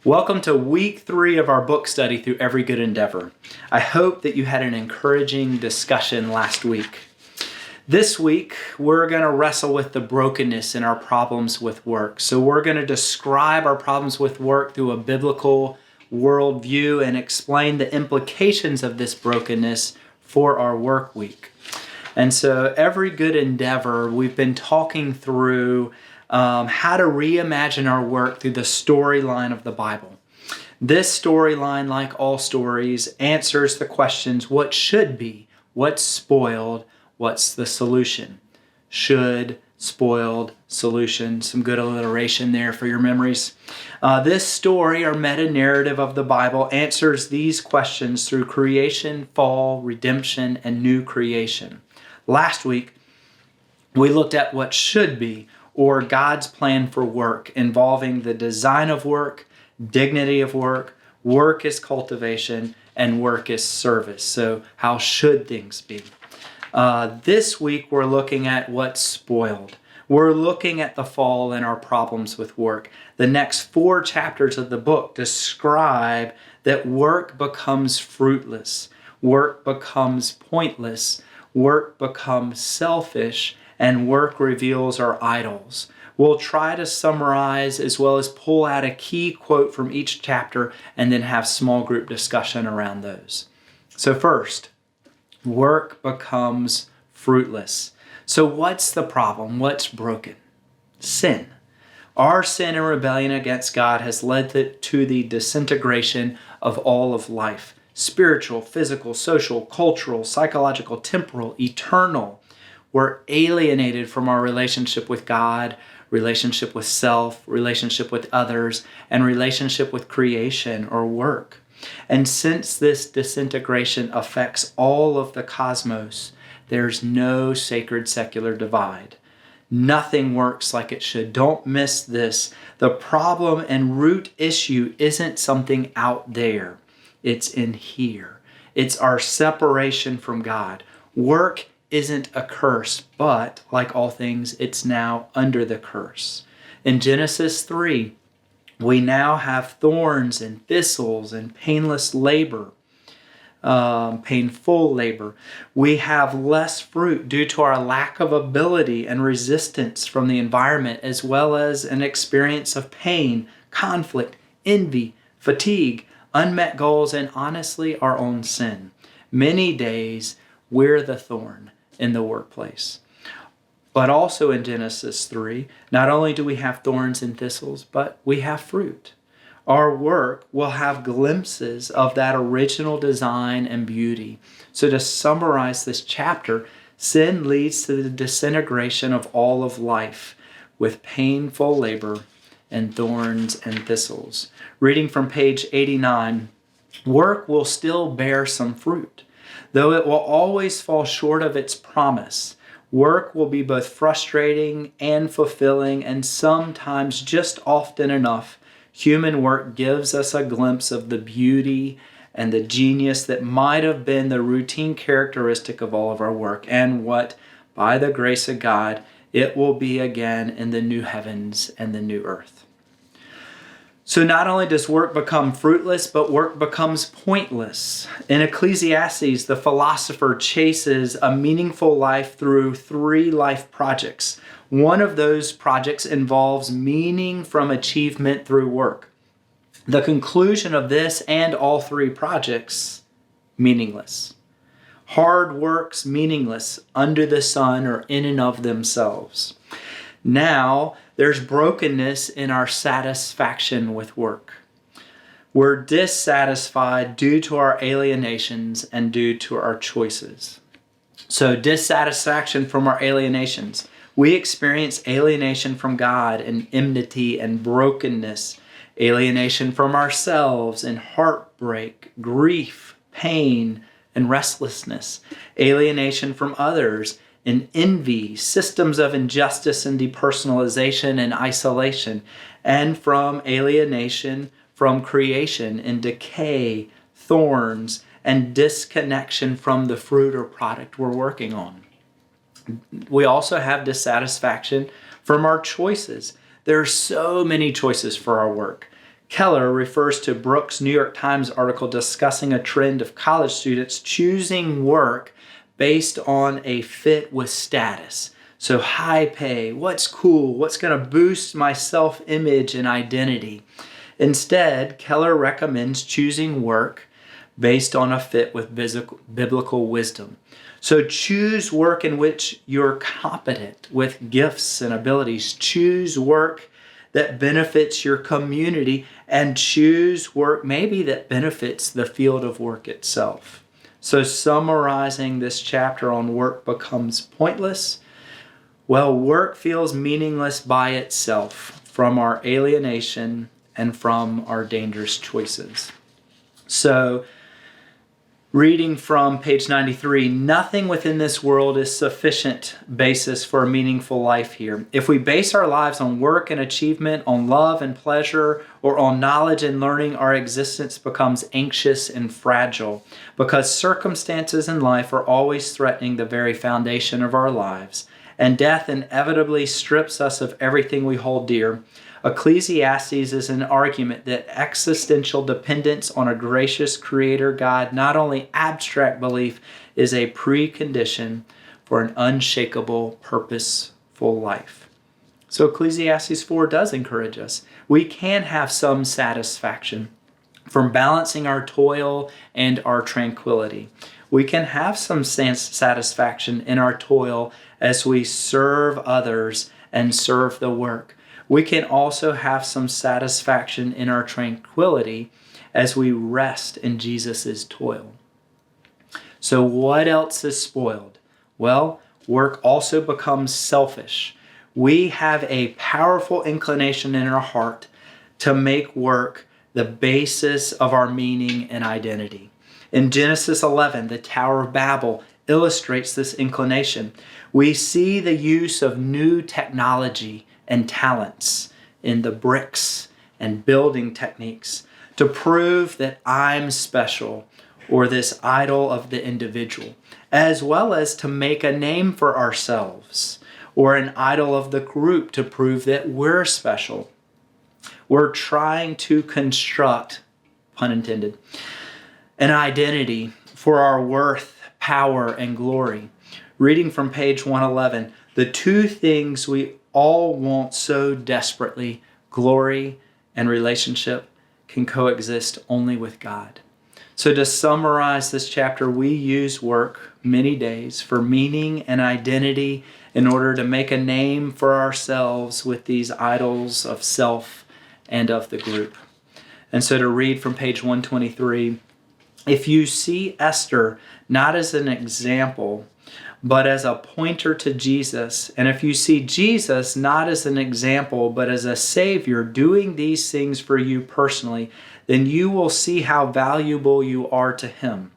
Welcome to week 3 of our book study through Every Good Endeavor. I hope that you had an encouraging discussion last week. This week, we're going to wrestle with the brokenness in our problems with work. So we're going to describe our problems with work through a biblical worldview and explain the implications of this brokenness for our work week. And so Every Good Endeavor, we've been talking through how to reimagine our work through the storyline of the Bible. This storyline, like all stories, answers the questions: what should be, what's spoiled, what's the solution? Should, spoiled, solution. Some good alliteration there for your memories. This story, or meta-narrative of the Bible, answers these questions through creation, fall, redemption, and new creation. Last week, we looked at what should be, or God's plan for work, involving the design of work, dignity of work, work is cultivation, and work is service. So how should things be? This week we're looking at what's spoiled. We're looking at the fall and our problems with work. The next 4 chapters of the book describe that work becomes fruitless, work becomes pointless, work becomes selfish, and work reveals our idols. We'll try to summarize as well as pull out a key quote from each chapter and then have small group discussion around those. So first, work becomes fruitless. So what's the problem? What's broken? Sin. Our sin and rebellion against God has led to the disintegration of all of life: spiritual, physical, social, cultural, psychological, temporal, eternal. We're alienated from our relationship with God, relationship with self, relationship with others, and relationship with creation or work. And since this disintegration affects all of the cosmos, there's no sacred secular divide. Nothing works like it should. Don't miss this. The problem and root issue isn't something out there. It's in here. It's our separation from God. Work isn't a curse, but like all things, it's now under the curse. In Genesis 3, we now have thorns and thistles and painful labor. We have less fruit due to our lack of ability and resistance from the environment, as well as an experience of pain, conflict, envy, fatigue, unmet goals, and honestly, our own sin. Many days, we're the thorn in the workplace. But also in Genesis 3, not only do we have thorns and thistles, but we have fruit. Our work will have glimpses of that original design and beauty. So to summarize this chapter, sin leads to the disintegration of all of life with painful labor and thorns and thistles. Reading from page 89, work will still bear some fruit, though it will always fall short of its promise. Work will be both frustrating and fulfilling, and sometimes, just often enough, human work gives us a glimpse of the beauty and the genius that might have been the routine characteristic of all of our work, and what, by the grace of God, it will be again in the new heavens and the new earth. So not only does work become fruitless, but work becomes pointless. In Ecclesiastes, the philosopher chases a meaningful life through 3 life projects. One of those projects involves meaning from achievement through work. The conclusion of this and all 3 projects: meaningless. Hard works meaningless under the sun or in and of themselves. Now, there's brokenness in our satisfaction with work. We're dissatisfied due to our alienations and due to our choices. So dissatisfaction from our alienations. We experience alienation from God and enmity and brokenness, alienation from ourselves and heartbreak, grief, pain, and restlessness, alienation from others and envy, systems of injustice and depersonalization and isolation, and from alienation from creation and decay, thorns, and disconnection from the fruit or product we're working on. We also have dissatisfaction from our choices. There are so many choices for our work. Keller refers to Brooks' New York Times article discussing a trend of college students choosing work based on a fit with status. So high pay, what's cool, what's going to boost my self-image and identity. Instead, Keller recommends choosing work based on a fit with biblical wisdom. So choose work in which you're competent with gifts and abilities. Choose work that benefits your community, and choose work maybe that benefits the field of work itself. So summarizing this chapter on work becomes pointless. Well, work feels meaningless by itself from our alienation and from our dangerous choices. So reading from page 93, nothing within this world is sufficient basis for a meaningful life here. If we base our lives on work and achievement, on love and pleasure, or on knowledge and learning, our existence becomes anxious and fragile because circumstances in life are always threatening the very foundation of our lives, and death inevitably strips us of everything we hold dear. Ecclesiastes is an argument that existential dependence on a gracious creator God, not only abstract belief, is a precondition for an unshakable, purposeful life. So Ecclesiastes 4 does encourage us. We can have some satisfaction from balancing our toil and our tranquility. We can have some satisfaction in our toil as we serve others and serve the work. We can also have some satisfaction in our tranquility as we rest in Jesus' toil. So what else is spoiled? Well, work also becomes selfish. We have a powerful inclination in our heart to make work the basis of our meaning and identity. In Genesis 11, the Tower of Babel illustrates this inclination. We see the use of new technology and talents in the bricks and building techniques to prove that I'm special, or this idol of the individual, as well as to make a name for ourselves or an idol of the group to prove that we're special. We're trying to construct, pun intended, an identity for our worth, power, and glory. Reading from page 111, the two things we all want so desperately, glory and relationship, can coexist only with God. So to summarize this chapter, we use work many days for meaning and identity in order to make a name for ourselves with these idols of self and of the group. And so to read from page 123, if you see Esther not as an example, but as a pointer to Jesus, and if you see Jesus not as an example, but as a Savior doing these things for you personally, then you will see how valuable you are to Him.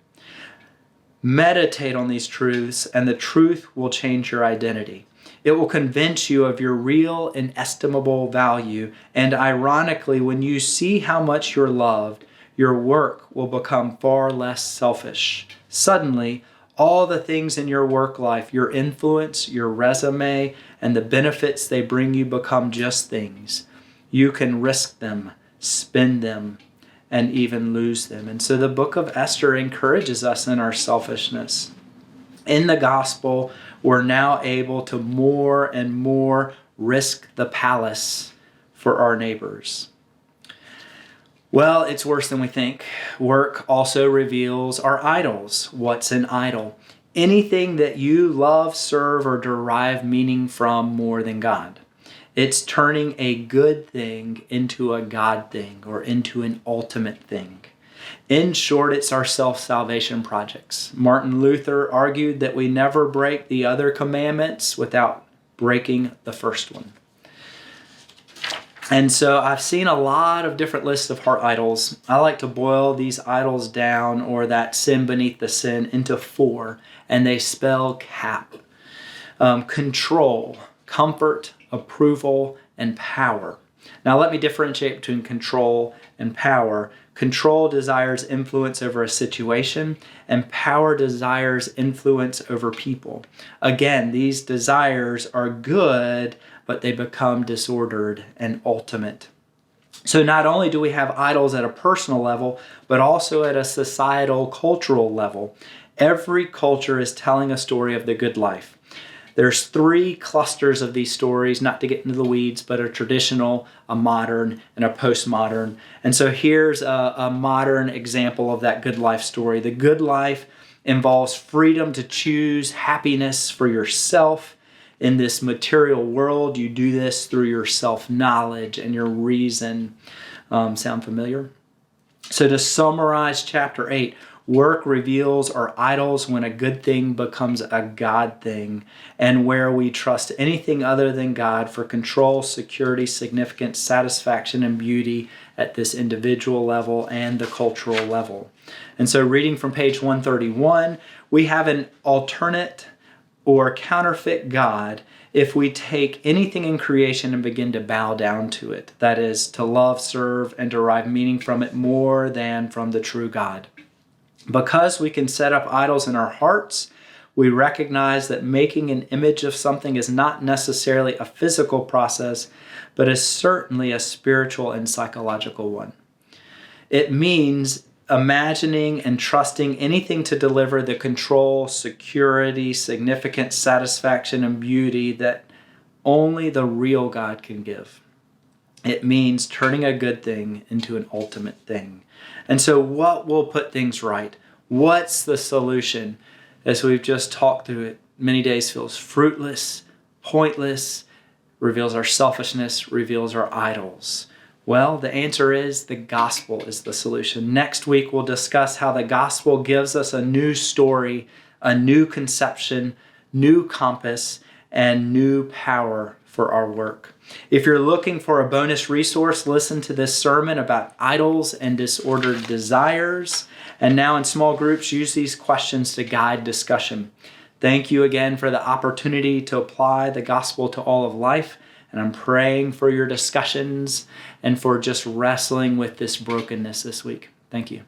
Meditate on these truths, and the truth will change your identity. It will convince you of your real and estimable value, and ironically, when you see how much you're loved, your work will become far less selfish. Suddenly, all the things in your work life, your influence, your resume, and the benefits they bring you become just things. You can risk them, spend them, and even lose them. And so the book of Esther encourages us in our selfishness. In the gospel, we're now able to more and more risk the palace for our neighbors. Well, it's worse than we think. Work also reveals our idols. What's an idol? Anything that you love, serve, or derive meaning from more than God. It's turning a good thing into a God thing or into an ultimate thing. In short, it's our self-salvation projects. Martin Luther argued that we never break the other commandments without breaking the first one. And so I've seen a lot of different lists of heart idols. I like to boil these idols down, or that sin beneath the sin, into 4, and they spell CAP. Control, comfort, approval, and power. Now let me differentiate between control and power. Control desires influence over a situation, and power desires influence over people. Again, these desires are good, but they become disordered and ultimate. So not only do we have idols at a personal level, but also at a societal, cultural level. Every culture is telling a story of the good life. There's 3 clusters of these stories, not to get into the weeds, but a traditional, a modern, and a postmodern. And so here's a modern example of that good life story. The good life involves freedom to choose happiness for yourself. In this material world, you do this through your self-knowledge and your reason. Sound familiar? So to summarize chapter 8, work reveals our idols when a good thing becomes a God thing, and where we trust anything other than God for control, security, significance, satisfaction, and beauty at this individual level and the cultural level. And so reading from page 131, we have an alternate or counterfeit God if we take anything in creation and begin to bow down to it. That is, to love, serve, and derive meaning from it more than from the true God. Because we can set up idols in our hearts, we recognize that making an image of something is not necessarily a physical process, but is certainly a spiritual and psychological one. It means imagining and trusting anything to deliver the control, security, significance, satisfaction, and beauty that only the real God can give. It means turning a good thing into an ultimate thing. And so what will put things right? What's the solution? As we've just talked through it, many days feels fruitless, pointless, reveals our selfishness, reveals our idols. Well, the answer is the gospel is the solution. Next week, we'll discuss how the gospel gives us a new story, a new conception, new compass, and new power for our work. If you're looking for a bonus resource, listen to this sermon about idols and disordered desires. And now in small groups, use these questions to guide discussion. Thank you again for the opportunity to apply the gospel to all of life. And I'm praying for your discussions and for just wrestling with this brokenness this week. Thank you.